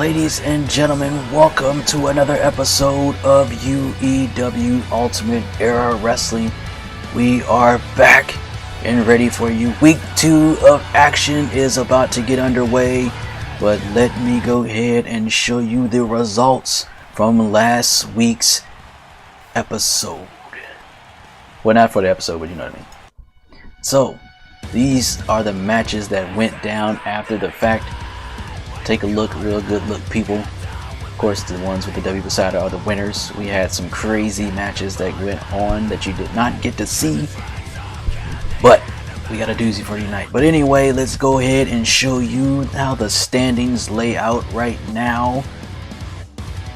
ladies and gentlemen, welcome to another episode of UEW Ultimate Era Wrestling. We are back and ready for you. Week 2 of action is about to get underway, but let me go ahead and show you the results from last week's episode. Well, not for the episode, but you know what I mean. So, these are the matches that went down after the fact. Take a look, real good look, people. Of course, the ones with the W beside are the winners. We had some crazy matches that went on that you did not get to see, but we got a doozy for you tonight. But anyway, let's go ahead and show you how the standings lay out right now.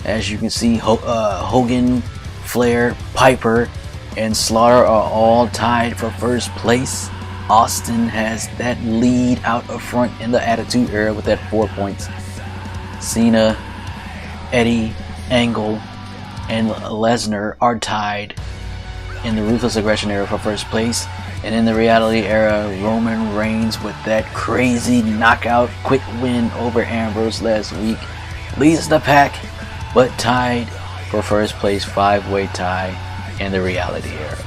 As you can see, Hogan, Flair, Piper, and Slaughter are all tied for first place. Austin has that lead out of front in the Attitude Era with that 4 points. Cena, Eddie, Angle, and Lesnar are tied in the Ruthless Aggression Era for first place. And in the Reality Era, Roman Reigns with that crazy knockout quick win over Ambrose last week leads the pack, but tied for first place, 5-way tie in the Reality Era.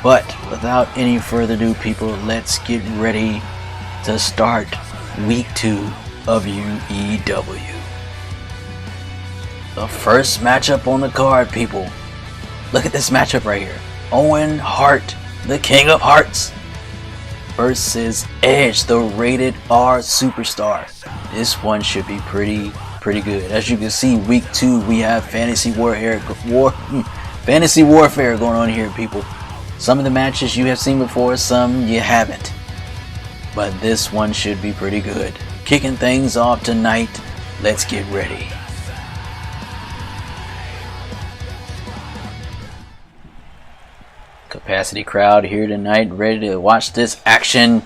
But without any further ado, people, let's get ready to start week 2 of UEW. The first matchup on the card, people. Look at this matchup right here. Owen Hart, the King of Hearts, versus Edge, the Rated R Superstar. This one should be pretty good. As you can see, week 2 we have fantasy warfare going on here, people. Some of the matches you have seen before, some you haven't. But this one should be pretty good. Kicking things off tonight, let's get ready. Capacity crowd here tonight, ready to watch this action.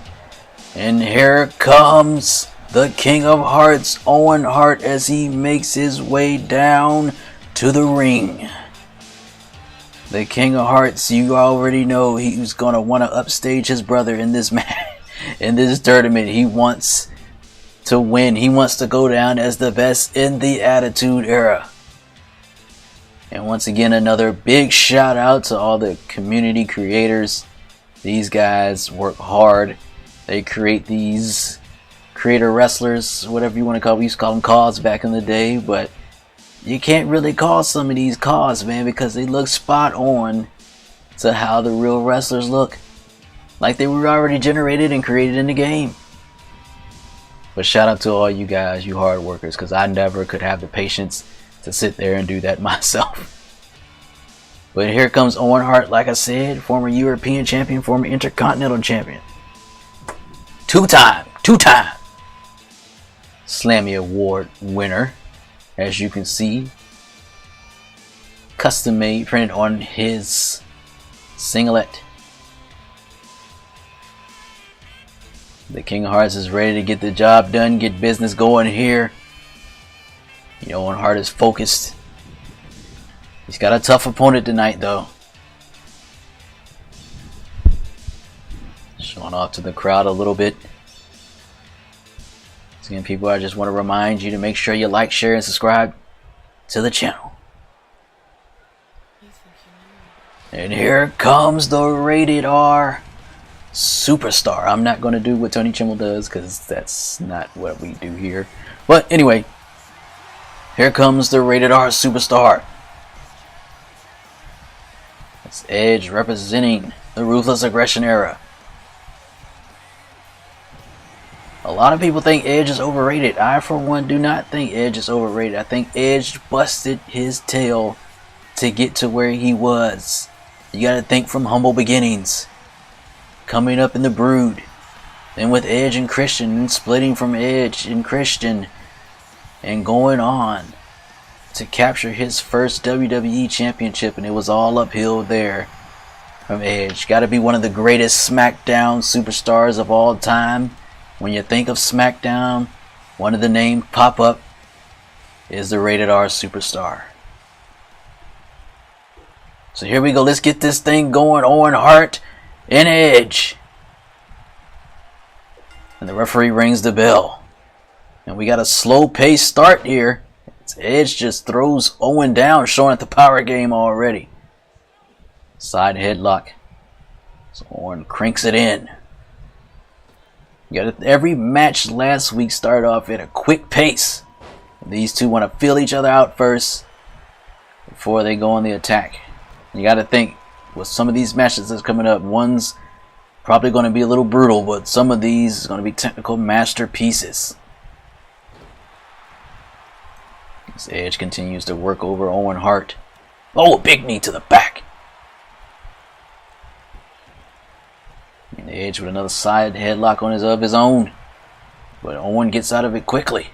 And here comes the King of Hearts, Owen Hart, as he makes his way down to the ring. The King of Hearts, you already know he's gonna want to upstage his brother in this match, in this tournament. He wants to win. He wants to go down as the best in the Attitude Era. And once again, another big shout out to all the community creators. These guys work hard. They create these creator wrestlers, whatever you want to call them. We used to call them CODs back in the day, but you can't really call some of these CODs, man, because they look spot on to how the real wrestlers look. Like they were already generated and created in the game. But shout out to all you guys, you hard workers, because I never could have the patience to sit there and do that myself. But here comes Owen Hart, like I said, former European champion, former Intercontinental champion. Two-time Slammy Award winner. As you can see, custom made, printed on his singlet. The King of Hearts is ready to get the job done, get business going here. You know, Owen Hart is focused. He's got a tough opponent tonight, though. Showing off to the crowd a little bit. Again, people, I just want to remind you to make sure you like, share, and subscribe to the channel. And here comes the Rated R Superstar. I'm not going to do what Tony Chimmel does because that's not what we do here. But anyway, here comes the Rated R Superstar. That's Edge representing the Ruthless Aggression Era. A lot of people think Edge is overrated. I, for one, do not think Edge is overrated. I think Edge busted his tail to get to where he was. You gotta think from humble beginnings. Coming up in the Brood. Then with Edge and Christian. And splitting from Edge and Christian. And going on to capture his first WWE Championship. And it was all uphill there from Edge. Gotta be one of the greatest SmackDown superstars of all time. When you think of SmackDown, one of the names pop up is the Rated R Superstar. So here we go. Let's get this thing going. Owen Hart and Edge. And the referee rings the bell. And we got a slow-paced start here. Edge just throws Owen down, showing at the power game already. Side headlock. So Owen cranks it in. Every match last week started off at a quick pace. These two want to feel each other out first before they go on the attack. You got to think, with some of these matches that's coming up, one's probably going to be a little brutal, but some of these is going to be technical masterpieces. As Edge continues to work over Owen Hart. Oh, a big knee to the back. And Edge with another side headlock on his own. But Owen gets out of it quickly.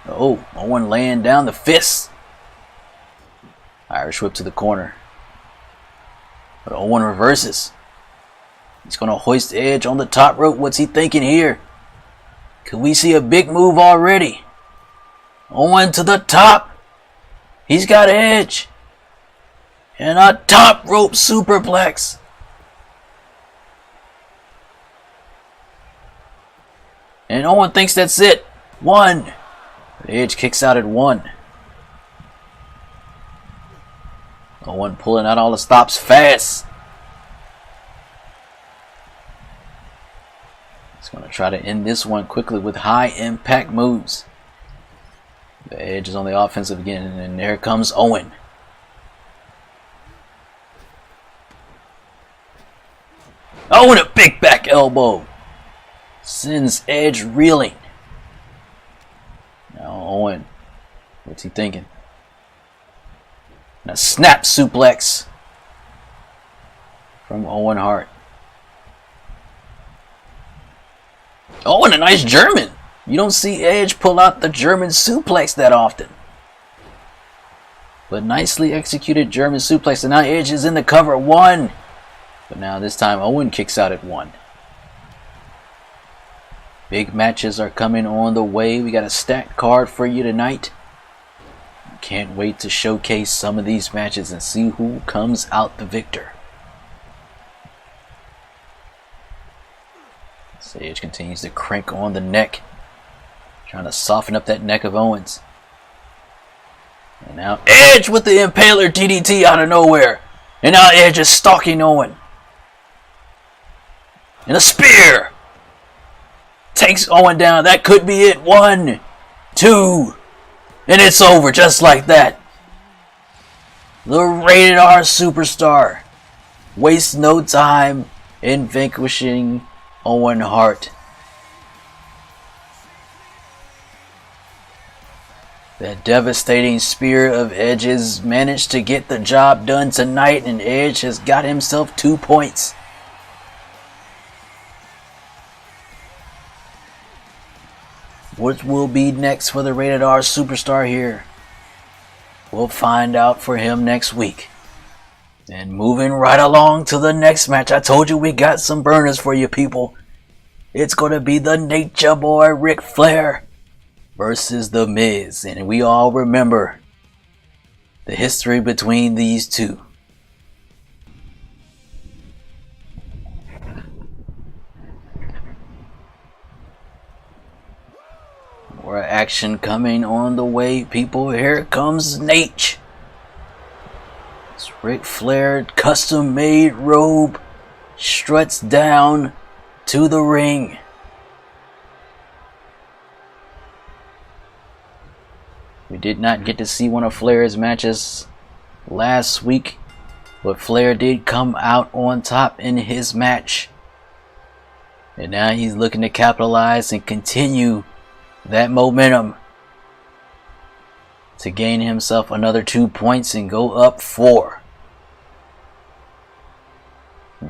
Owen laying down the fist. Irish whip to the corner. But Owen reverses. He's going to hoist Edge on the top rope. What's he thinking here? Could we see a big move already? Owen to the top. He's got Edge. And a top rope superplex. And Owen thinks that's it. 1. Edge kicks out at 1. Owen pulling out all the stops fast. He's going to try to end this one quickly with high impact moves. The Edge is on the offensive again, and there comes Owen. Owen, a big back elbow. Sends Edge reeling. Now Owen, what's he thinking? And a snap suplex from Owen Hart. Oh, and a nice German. You don't see Edge pull out the German suplex that often. But nicely executed German suplex. And now Edge is in the cover. 1. But now this time Owen kicks out at 1. Big matches are coming on the way. We got a stacked card for you tonight. Can't wait to showcase some of these matches and see who comes out the victor. Edge continues to crank on the neck, trying to soften up that neck of Owens. And now Edge with the Impaler DDT out of nowhere. And now Edge is stalking Owen. And a spear. Takes Owen down. That could be it. 1, 2. And it's over just like that. The Rated R Superstar wastes no time in vanquishing Owen Hart. That devastating spear of Edge's managed to get the job done tonight, and Edge has got himself 2 points. What will be next for the Rated R Superstar here? We'll find out for him next week. And moving right along to the next match. I told you we got some burners for you people. It's going to be the Nature Boy Ric Flair versus The Miz. And we all remember the history between these two. More action coming on the way, people. Here comes Nate. It's Ric Flair, custom-made robe, struts down to the ring. We did not get to see one of Flair's matches last week, but Flair did come out on top in his match. And now he's looking to capitalize and continue that momentum to gain himself another 2 points and go up 4.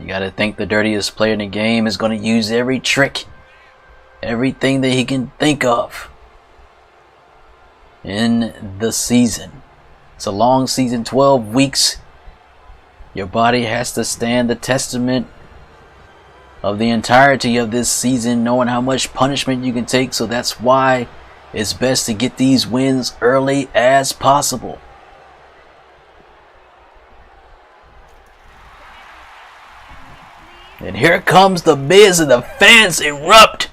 You gotta think the dirtiest player in the game is gonna use every trick, everything that he can think of in the season. It's a long season, 12 weeks. Your body has to stand the testament of the entirety of this season, knowing how much punishment you can take. So that's why it's best to get these wins early as possible. And here comes the Miz, and the fans erupt.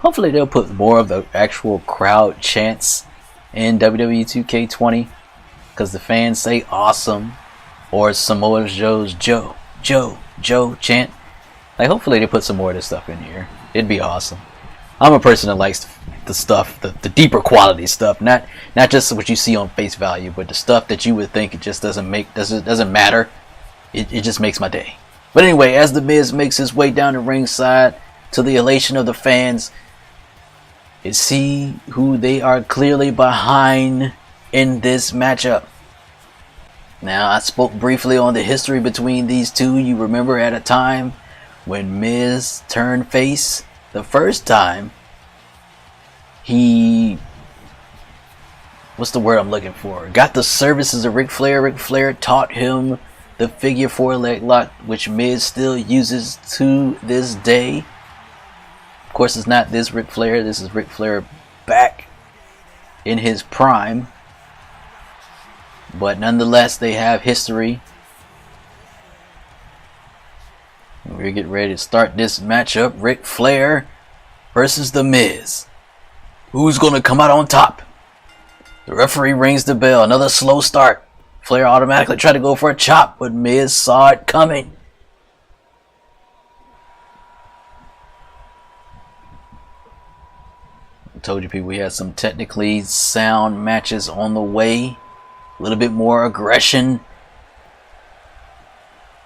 Hopefully they'll put more of the actual crowd chants in WWE 2K20, because the fans say awesome, or Samoa Joe's Joe chant. Like, hopefully they put some more of this stuff in here. It'd be awesome. I'm a person that likes the stuff, the deeper quality stuff, not just what you see on face value, but the stuff that you would think it just doesn't matter. It just makes my day. But anyway, as The Miz makes his way down the ringside, to the elation of the fans, you see who they are clearly behind in this matchup. Now, I spoke briefly on the history between these two. You remember at a time when Miz turned face the first time, he, what's the word I'm looking for? Got the services of Ric Flair. Ric Flair taught him the figure 4 leg lock, which Miz still uses to this day. Of course, it's not this Ric Flair. This is Ric Flair back in his prime. But nonetheless, they have history. We're getting ready to start this matchup. Ric Flair versus The Miz. Who's going to come out on top? The referee rings the bell. Another slow start. Flair automatically tried to go for a chop, but Miz saw it coming. I told you people we had some technically sound matches on the way. A little bit more aggression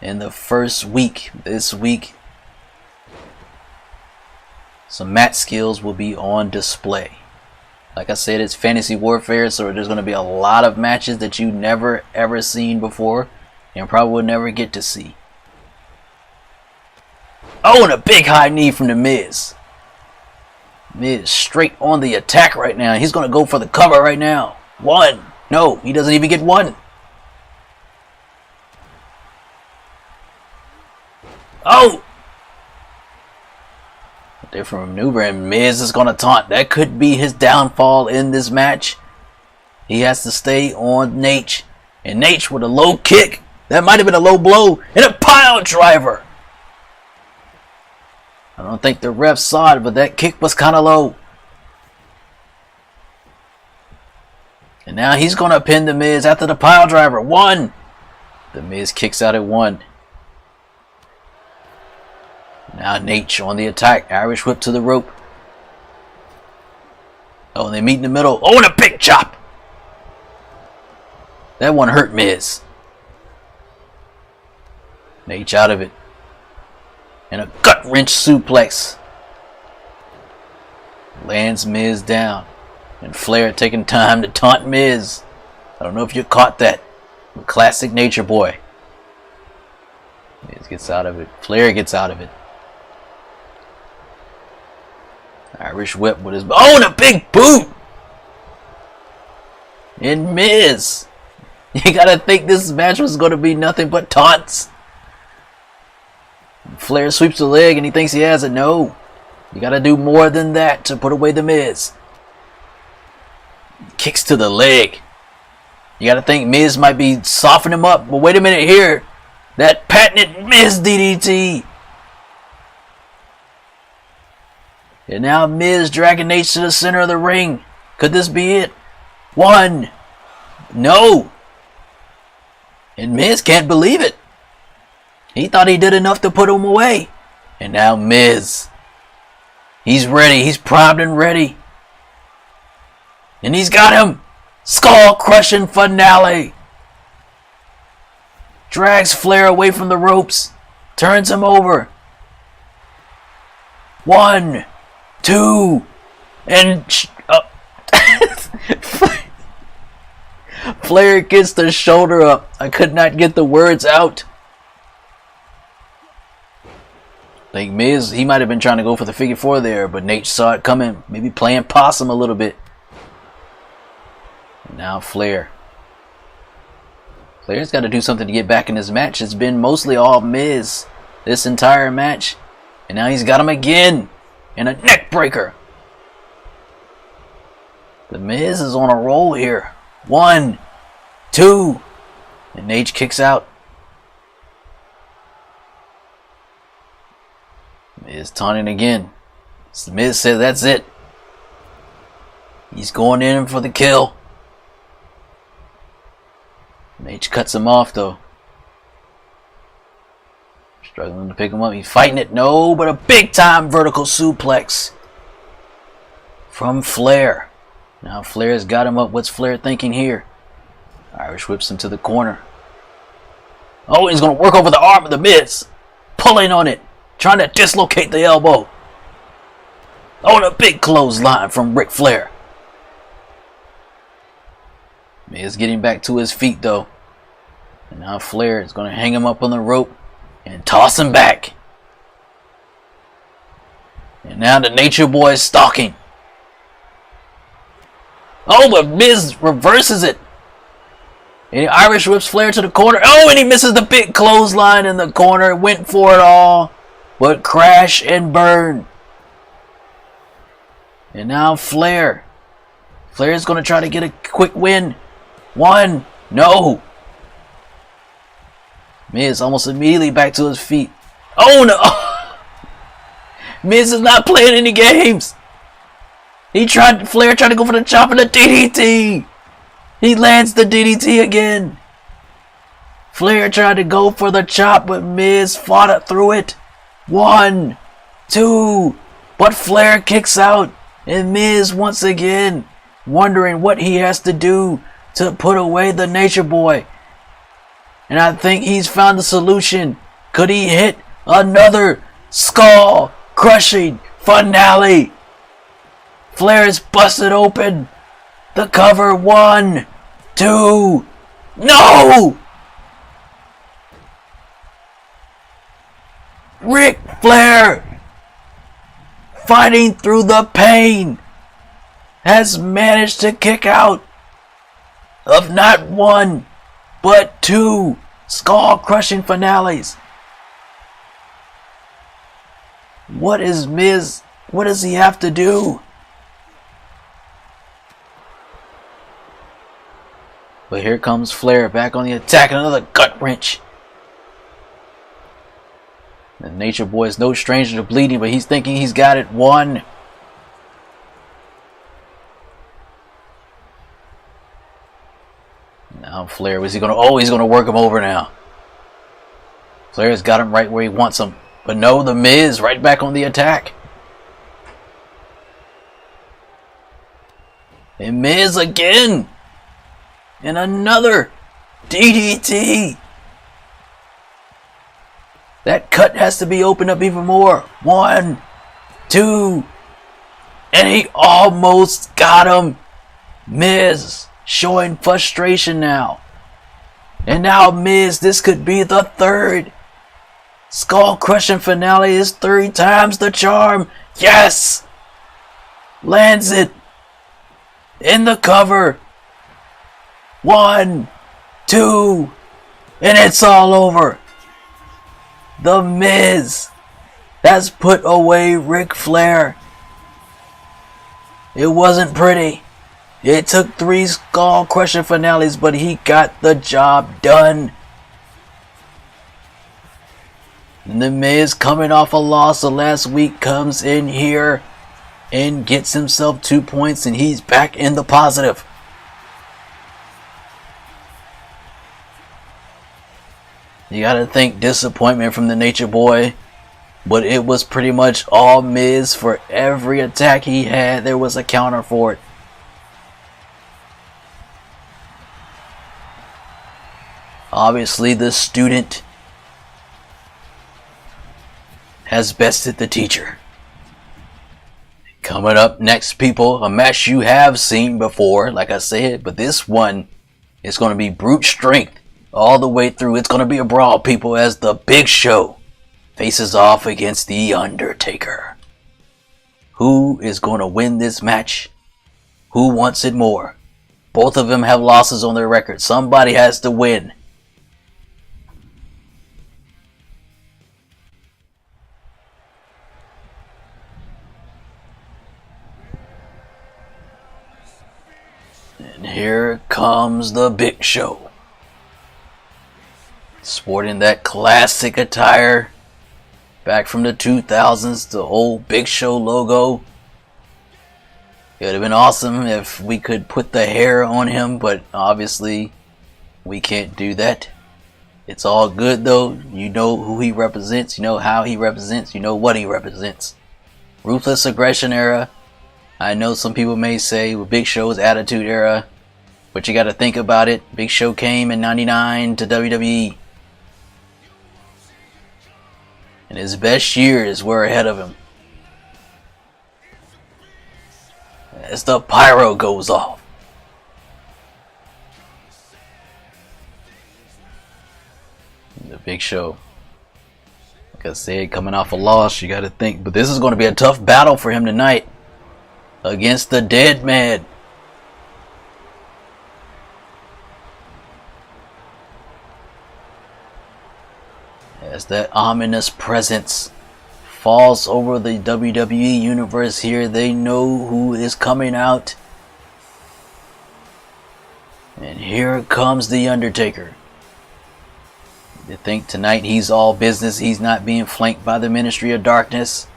in the first week. This week, some match skills will be on display. Like I said, it's fantasy warfare, so there's going to be a lot of matches that you never ever seen before and probably will never get to see. Oh, and a big high knee from The Miz. Miz straight on the attack right now. He's going to go for the cover right now. One. No, he doesn't even get one. Oh! Different maneuver, and Miz is going to taunt. That could be his downfall in this match. He has to stay on Nate. And Nate with a low kick. That might have been a low blow. And a pile driver. I don't think the ref saw it, but that kick was kind of low. And now he's going to pin The Miz after the pile driver. One. The Miz kicks out at one. Now Nate on the attack. Irish whip to the rope. Oh, and they meet in the middle. Oh, and a big chop. That one hurt Miz. Nate out of it. And a gut wrench suplex. Lands Miz down. And Flair taking time to taunt Miz. I don't know if you caught that. Classic Nature Boy. Miz gets out of it. Flair gets out of it. Irish whip with his... Oh, and a big boot! And Miz. You gotta think this match was gonna be nothing but taunts. Flair sweeps the leg and he thinks he has it. No. You gotta do more than that to put away The Miz. Kicks to the leg. You gotta think Miz might be softening him up. But wait a minute here. That patented Miz DDT. And now Miz dragging Nate to the center of the ring. Could this be it? One. No. And Miz can't believe it. He thought he did enough to put him away. And now Miz. He's ready. He's primed and ready. And he's got him. Skull crushing finale. Drags Flair away from the ropes. Turns him over. 1, 2, and Flair gets the shoulder up. I could not get the words out. I think Miz, he might have been trying to go for the figure 4 there, but Nate saw it coming. Maybe playing possum a little bit. Now Flair. Flair's got to do something to get back in this match. It's been mostly all Miz this entire match. And now he's got him again. And a neck breaker. The Miz is on a roll here. 1, 2. And Nate kicks out. Miz taunting again. The Miz said that's it. He's going in for the kill. H cuts him off though. Struggling to pick him up. He's fighting it. No, but a big time vertical suplex from Flair. Now Flair's got him up. What's Flair thinking here? Irish whips him to the corner. Oh, he's going to work over the arm of the Miz. Pulling on it. Trying to dislocate the elbow. Oh, and a big clothesline from Ric Flair. Miz getting back to his feet though. And now Flair is going to hang him up on the rope and toss him back. And now the Nature Boy is stalking. Oh, but Miz reverses it. And the Irish whips Flair to the corner. Oh, and he misses the big clothesline in the corner. Went for it all, but crash and burn. And now Flair. Flair's going to try to get a quick win. One. No. Miz almost immediately back to his feet. Oh no. Miz is not playing any games. Flair tried to go for the chop and the DDT. He lands the DDT again. Flair tried to go for the chop, but Miz fought it through it. 1, 2, but Flair kicks out. And Miz once again wondering what he has to do to put away the Nature Boy. And I think he's found the solution. Could he hit another skull crushing finale? Flair is busted open. The cover. 1, 2. No! Ric Flair, fighting through the pain, has managed to kick out of not 1, but 2 skull-crushing finales. What is Miz? What does he have to do? But here comes Flair back on the attack. Another gut wrench. The Nature Boy is no stranger to bleeding, but he's thinking he's got it. 1. Now Flair, is he going to... Oh, he's going to work him over now. Flair's got him right where he wants him. But no, the Miz right back on the attack. And Miz again. And another DDT. That cut has to be opened up even more. 1, 2. And he almost got him. Miz showing frustration now. And now Miz, this could be the 3rd skull crushing finale. Is 3 times the charm. Yes! Lands it. In the cover. 1, 2. And it's all over. The Miz has put away Ric Flair. It wasn't pretty. It took 3 skull-crushing finales, but he got the job done. And the Miz, coming off a loss of last week, comes in here and gets himself 2 points, and he's back in the positive. You gotta think disappointment from the Nature Boy, but it was pretty much all Miz. For every attack he had, there was a counter for it. Obviously, the student has bested the teacher. Coming up next, people, a match you have seen before, like I said, but this one is going to be brute strength all the way through. It's going to be a brawl, people, as the Big Show faces off against the Undertaker. Who is going to win this match? Who wants it more? Both of them have losses on their record. Somebody has to win. And here comes the Big Show. Sporting that classic attire back from the 2000s, the old Big Show logo. It would have been awesome if we could put the hair on him, but obviously we can't do that. It's all good though. You know who he represents, you know how he represents, you know what he represents. Ruthless Aggression era. I know some people may say with Big Show's Attitude era, but you got to think about it. Big Show came in '99 to WWE, and his best years were ahead of him. As the pyro goes off, the Big Show, like I said, coming off a loss, you got to think, but this is going to be a tough battle for him tonight against the Dead Man. As that ominous presence falls over the WWE universe here, they know who is coming out. And here comes the Undertaker. You think tonight he's all business, he's not being flanked by the Ministry of Darkness.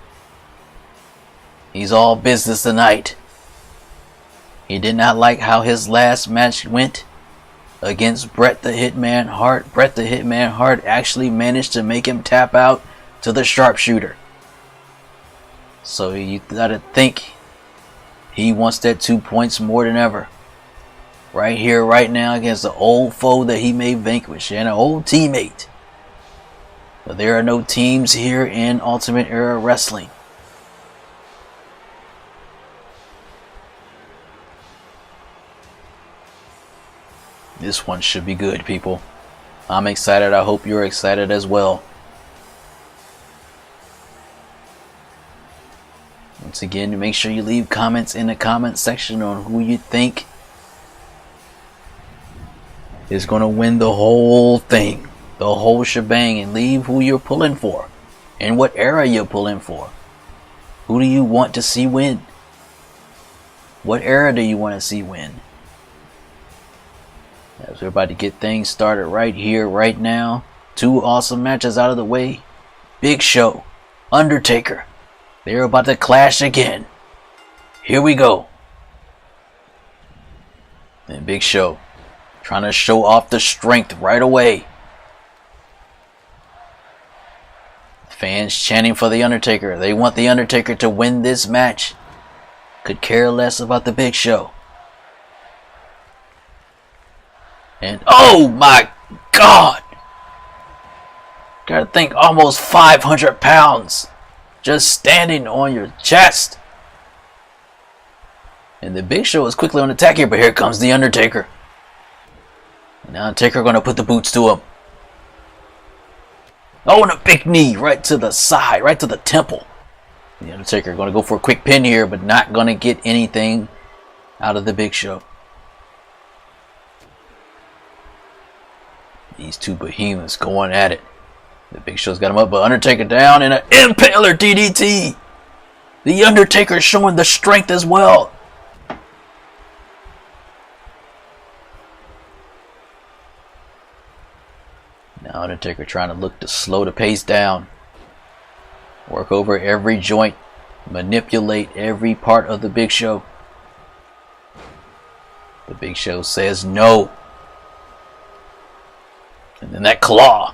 He's all business tonight. He did not like how his last match went against Bret the Hitman Hart. Bret the Hitman Hart actually managed to make him tap out to the sharpshooter. So you gotta think he wants that 2 points more than ever. Right here, right now, against the old foe that he may vanquish and an old teammate. But there are no teams here in Ultimate Era Wrestling. This one should be good, people. I'm excited. I hope you're excited as well. Once again, make sure you leave comments in the comment section on who you think is going to win the whole thing, the whole shebang, and leave who you're pulling for and what era you're pulling for. Who do you want to see win? What era do you want to see win? As we're about to get things started right here, right now. Two awesome matches out of the way. Big Show, Undertaker. They're about to clash again. Here we go. And Big Show trying to show off the strength right away. Fans chanting for the Undertaker. They want the Undertaker to win this match. Could care less about the Big Show. And oh my God! Gotta think, almost 500 pounds just standing on your chest. And the Big Show is quickly on attack here, but here comes the Undertaker. And now Undertaker gonna put the boots to him. Oh, and a big knee right to the side, right to the temple. The Undertaker gonna go for a quick pin here, but not gonna get anything out of the Big Show. These two behemoths going at it. The Big Show's got him up, but Undertaker down in an Impaler DDT. The Undertaker showing the strength as well. Now Undertaker trying to look to slow the pace down. Work over every joint. Manipulate every part of the Big Show. The Big Show says no. And then that claw.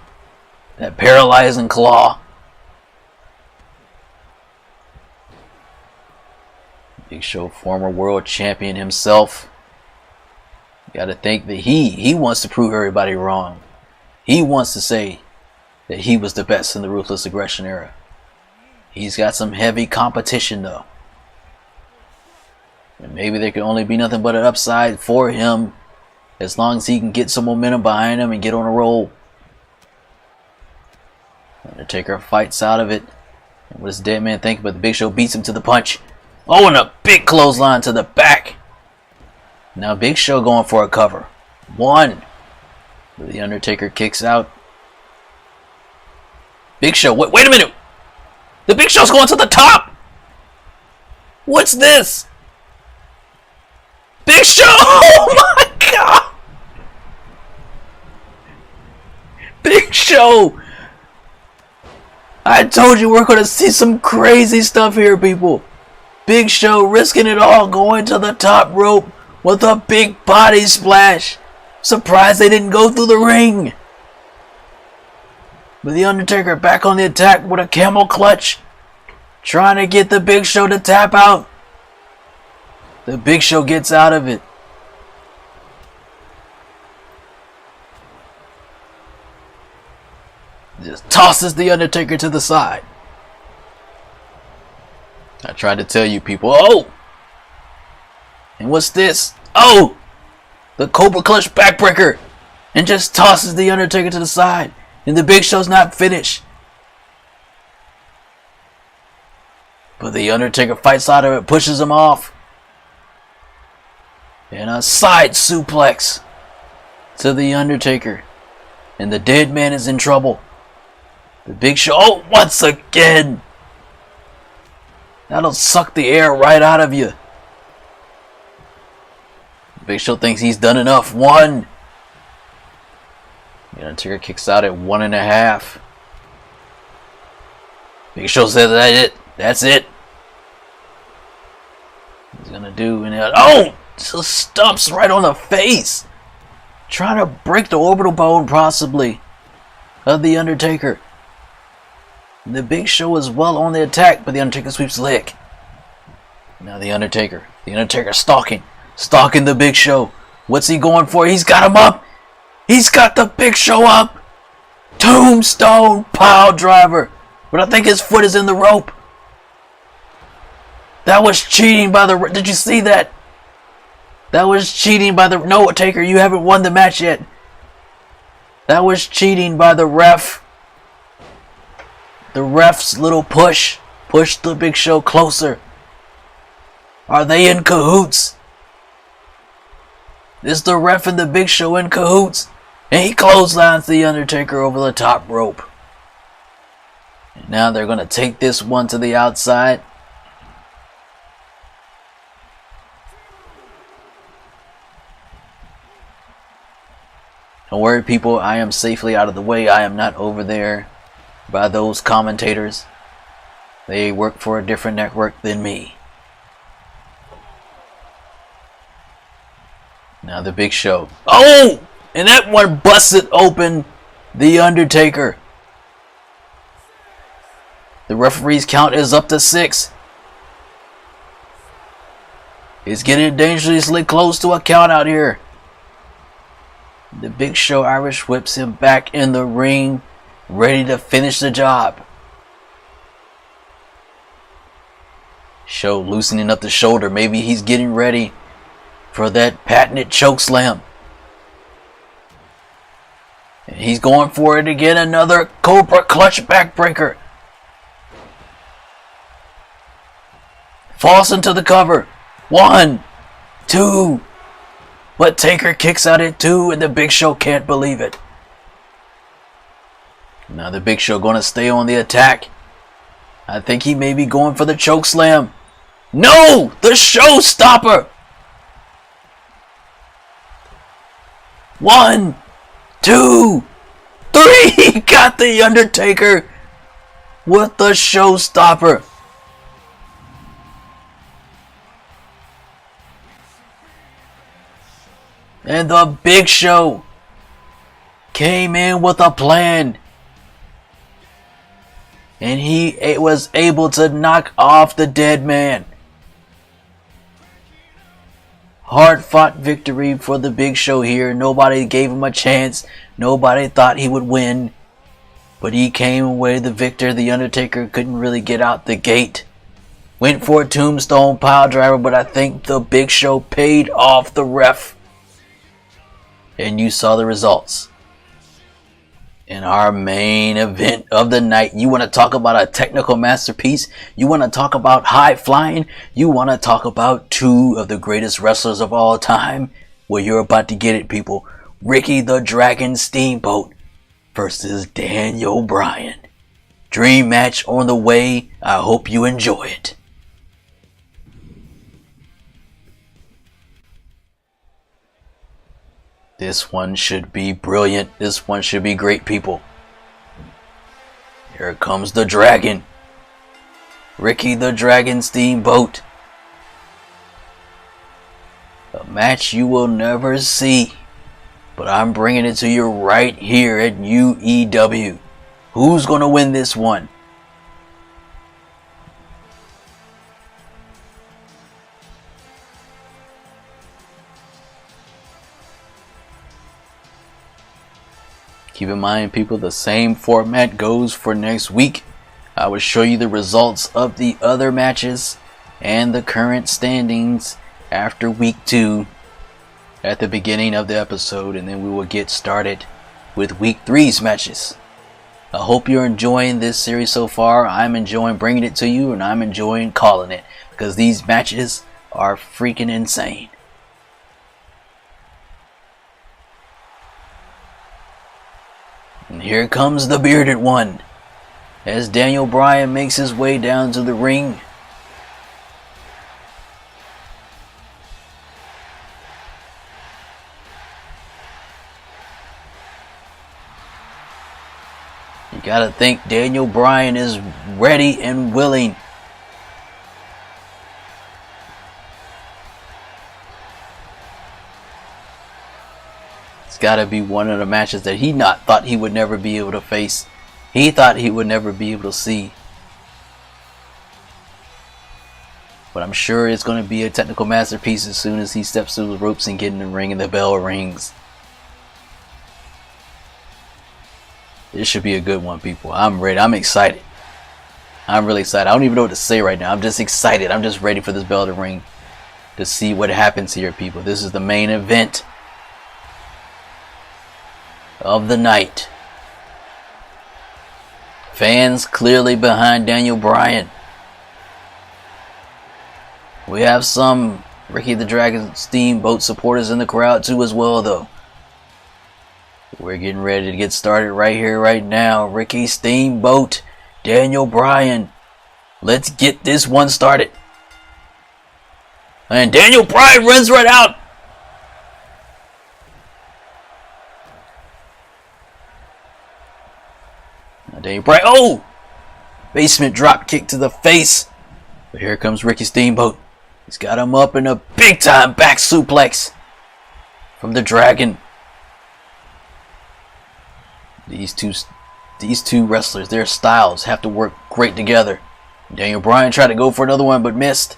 That paralyzing claw. Big Show, former world champion himself. You gotta think that he wants to prove everybody wrong. He wants to say that he was the best in the Ruthless Aggression era. He's got some heavy competition though. And maybe there can only be nothing but an upside for him as long as he can get some momentum behind him and get on a roll. Undertaker fights out of it. And what does Dead Man think? But the Big Show beats him to the punch. Oh, and a big clothesline to the back. Now Big Show going for a cover. One. The Undertaker kicks out. Big Show, wait a minute. The Big Show's going to the top. What's this? Big Show! Oh my God! Big Show I told you we're going to see some crazy stuff here, people. Big Show risking it all, going to the top rope with a big body splash. Surprised they didn't go through the ring. But the Undertaker back on the attack with a camel clutch, trying to get the Big Show to tap out. The Big Show gets out of it. Just tosses the Undertaker to the side. I tried to tell you people. Oh! And what's this? Oh! The Cobra Clutch backbreaker. And just tosses the Undertaker to the side. And the Big Show's not finished. But the Undertaker fights out of it, pushes him off. And a side suplex to the Undertaker. And the dead man is in trouble. The Big Show, oh, once again. That'll suck the air right out of you. The Big Show thinks he's done enough. 1. The Undertaker kicks out at 1.5. Big Show says that's it. That's it. He's gonna do and oh, just stumps right on the face, trying to break the orbital bone possibly of the Undertaker. The Big Show is well on the attack, but the Undertaker sweeps the leg. Now the Undertaker stalking the Big Show. What's he going for? He's got him up. He's got the Big Show up. Tombstone pile driver. But I think his foot is in the rope. That was cheating by the... Did you see that? That was cheating by the... No, Taker, you haven't won the match yet. That was cheating by the ref. The ref's little push pushed the Big Show closer. Are they in cahoots? Is the ref and the Big Show in cahoots? And he clotheslines the Undertaker over the top rope. And now they're going to take this one to the outside. Don't worry, people. I am safely out of the way. I am not over there by those commentators. They work for a different network than me. Now the Big Show. Oh! And that one busted open the Undertaker. The referee's count is up to 6. It's getting dangerously close to a count out here. The Big Show Irish whips him back in the ring, ready to finish the job. Show loosening up the shoulder. Maybe he's getting ready for that patented choke slam. And he's going for it again. Another Cobra Clutch backbreaker. Falls into the cover. 1, 2. But Taker kicks out at 2, and the Big Show can't believe it. Now the Big Show going to stay on the attack. I think he may be going for the choke slam. No! The showstopper! 1, 2, 3! He got the Undertaker with the showstopper. And the Big Show came in with a plan. And he was able to knock off the dead man. Hard-fought victory for the Big Show here. Nobody gave him a chance. Nobody thought he would win. But he came away the victor. The Undertaker couldn't really get out the gate. Went for a tombstone pile driver, but I think the Big Show paid off the ref. And you saw the results. In our main event of the night, you want to talk about a technical masterpiece? You want to talk about high flying? You want to talk about 2 of the greatest wrestlers of all time? Well, you're about to get it, people. Ricky the Dragon Steamboat versus Daniel Bryan. Dream match on the way. I hope you enjoy it. This one should be brilliant. This one should be great, people. Here comes the Dragon. Ricky the Dragon Steamboat. A match you will never see. But I'm bringing it to you right here at UEW. Who's going to win this one? Keep in mind, people, the same format goes for next week. I will show you the results of the other matches and the current standings after week 2 at the beginning of the episode, and then we will get started with week 3's matches. I hope you're enjoying this series so far. I'm enjoying bringing it to you, and I'm enjoying calling it, because these matches are freaking insane. And here comes the bearded one as Daniel Bryan makes his way down to the ring. You gotta think Daniel Bryan is ready and willing. It's gotta be one of the matches that he thought he would never be able to face. He thought he would never be able to see. But I'm sure it's gonna be a technical masterpiece as soon as he steps through the ropes and get in the ring and the bell rings. This should be a good one, people. I'm ready. I'm excited. I'm really excited. I don't even know what to say right now. I'm just excited. I'm just ready for this bell to ring to see what happens here, people. This is the main event of the night. Fans clearly behind Daniel Bryan. We have some Ricky the Dragon Steamboat supporters in the crowd too as well, though. We're getting ready to get started right here, right now. Ricky Steamboat, Daniel Bryan. Let's get this one started. And Daniel Bryan runs right out. Now Daniel Bryan, oh! Basement drop kick to the face. But here comes Ricky Steamboat. He's got him up in a big time back suplex from the Dragon. These two wrestlers, their styles have to work great together. Daniel Bryan tried to go for another one but missed.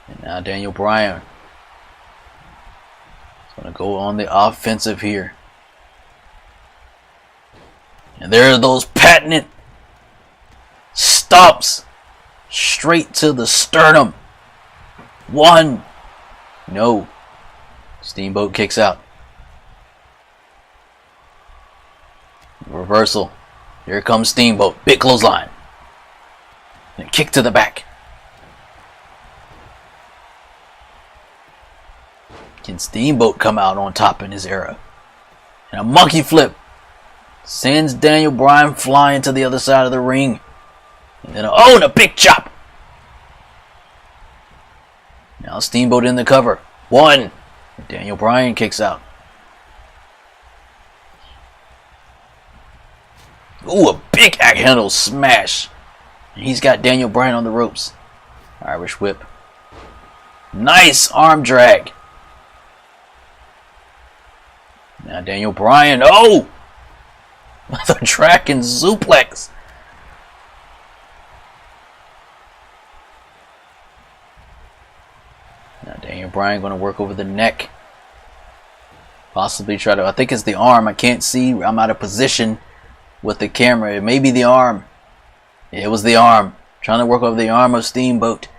And now Daniel Bryan is going to go on the offensive here. And there are those patented stomps straight to the sternum. One. No. Steamboat kicks out. Reversal. Here comes Steamboat. Big clothesline. And kick to the back. Can Steamboat come out on top in this era? And a monkey flip sends Daniel Bryan flying to the other side of the ring. And then and a big chop. Now Steamboat in the cover. One. And Daniel Bryan kicks out. Ooh, a big axe handle smash. He's got Daniel Bryan on the ropes. Irish whip. Nice arm drag. Now Daniel Bryan. Oh! The Dragon suplex. Now Daniel Bryan going to work over the neck. Possibly try to, I think it's the arm. I can't see. I'm out of position with the camera. It may be the arm. It was the arm. Trying to work over the arm of Steamboat.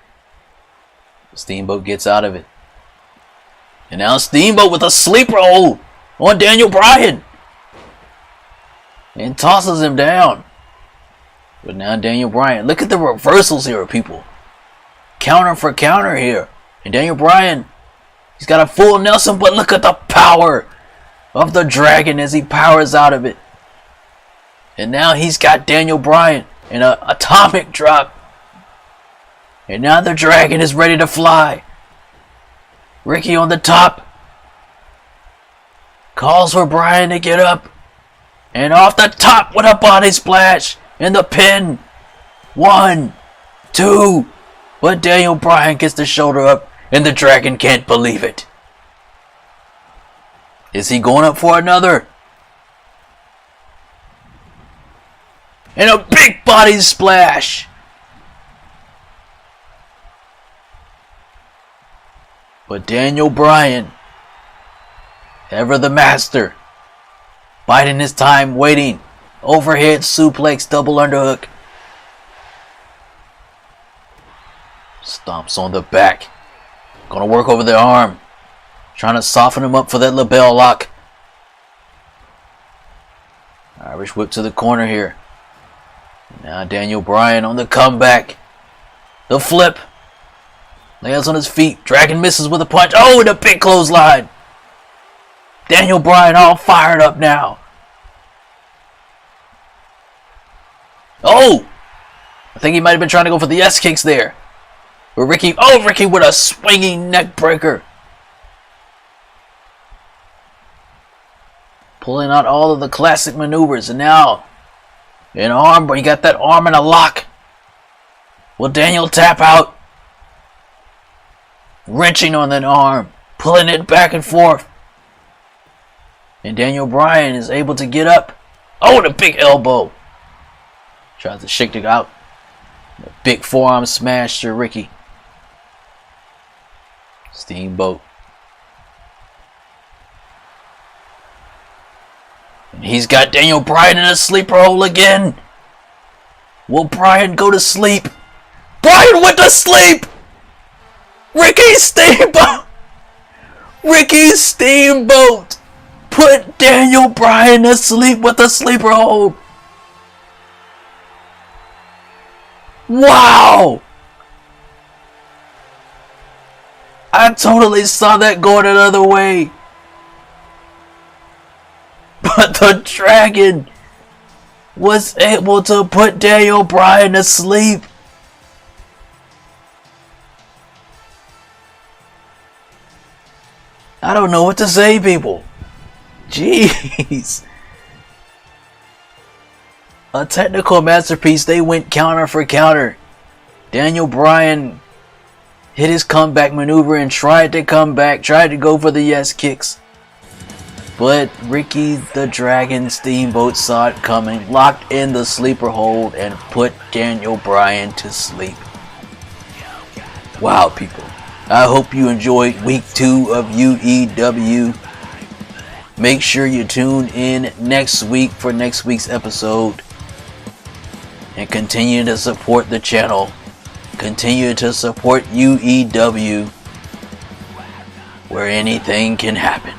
Steamboat gets out of it. And now Steamboat with a sleeper hold on Daniel Bryan. And tosses him down. But now Daniel Bryan. Look at the reversals here, people. Counter for counter here. And Daniel Bryan, he's got a full Nelson, but look at the power of the Dragon as he powers out of it. And now he's got Daniel Bryan in an atomic drop. And now the Dragon is ready to fly. Ricky on the top. Calls for Bryan to get up. And off the top with a body splash. And the pin. 1, 2. But Daniel Bryan gets the shoulder up. And the Dragon can't believe it. Is he going up for another? And a big body splash. But Daniel Bryan, ever the master, biding his time, waiting. Overhead suplex, double underhook. Stomps on the back. Gonna work over the arm. Trying to soften him up for that label lock. Irish whip to the corner here. Now Daniel Bryan on the comeback. The flip. Lands on his feet. Dragon misses with a punch. Oh, and a big clothesline. Daniel Bryan all fired up now. Oh! I think he might have been trying to go for the S-kicks there. But Ricky with a swinging neck breaker. Pulling out all of the classic maneuvers. And now, an arm, but you got that arm in a lock. Will Daniel tap out? Wrenching on that arm. Pulling it back and forth. And Daniel Bryan is able to get up. Oh, and a big elbow. Tries to shake it out. A big forearm smash to Ricky. Steamboat. And he's got Daniel Bryan in a sleeper hole again. Will Bryan go to sleep? Bryan went to sleep! Ricky Steamboat! Ricky Steamboat put Daniel Bryan to sleep with a sleeper hold. Wow! I totally saw that going another way. But the Dragon was able to put Daniel Bryan to sleep. I don't know what to say, people. Jeez. A technical masterpiece. They went counter for counter. Daniel Bryan hit his comeback maneuver and tried to come back, tried to go for the yes kicks. But Ricky the Dragon Steamboat saw it coming, locked in the sleeper hold, and put Daniel Bryan to sleep. Wow, people. I hope you enjoyed week 2 of UEW. Make sure you tune in next week for next week's episode. And continue to support the channel. Continue to support UEW, where anything can happen.